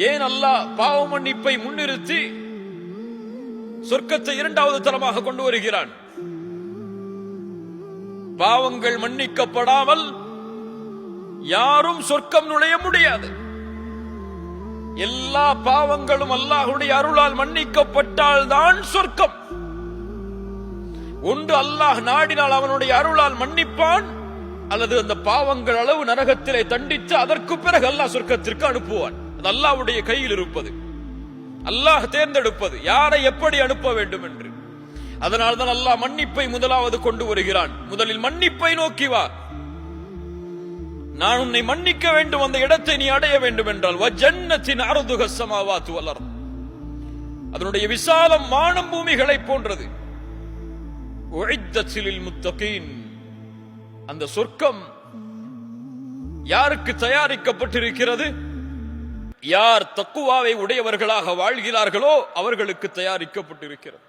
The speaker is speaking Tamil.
ஏன் அல்லாஹ் பாவ மன்னிப்பை முன்னிறுத்தி சொர்க்கத்தை இரண்டாவது தரமாக கொண்டு வருகிறான்? பாவங்கள் மன்னிக்கப்படாமல் யாரும் சொர்க்கம் நுழைய முடியாது. எல்லா பாவங்களும் அல்லாஹ்வுடைய அருளால் மன்னிக்கப்பட்டால் தான் சொர்க்கம். ஒன்று அல்லாஹ் நாடினால் அவனுடைய அருளால் மன்னிப்பான், அல்லது அந்த பாவங்கள் அளவு நரகத்திலே தண்டித்து அதற்கு பிறகு அல்லாஹ் சொர்க்கத்திற்கு அனுப்புவான். அது அல்லாஹ்வுடைய கையில் இருப்பது, அல்லாஹ் தேர்ந்தெடுப்பது யாரை எப்படி அனுப்ப வேண்டும் என்று. அதனால்தான் அல்லாஹ் மன்னிப்பை முதலாவது கொண்டு வருகிறான். முதலில் மன்னிப்பை நோக்கி வா. நான் உன்னை மன்னிக்க வேண்டும், அந்த இடத்தை நீ அடைய வேண்டும் என்றால் வஜன்னத்தின் அர்துஹ ஸமாவாத்து வல் அர்த், அதனுடைய விசாலம் வானம் பூமிகளை போன்றது. உஇத்தத் லில் முத்தகீன், அந்த சொர்க்கம் யாருக்கு தயாரிக்கப்பட்டிருக்கிறது? யார் தக்குவாவை உடையவர்களாக வாழ்கிறார்களோ அவர்களுக்கு தயாரிக்கப்பட்டிருக்கிறது.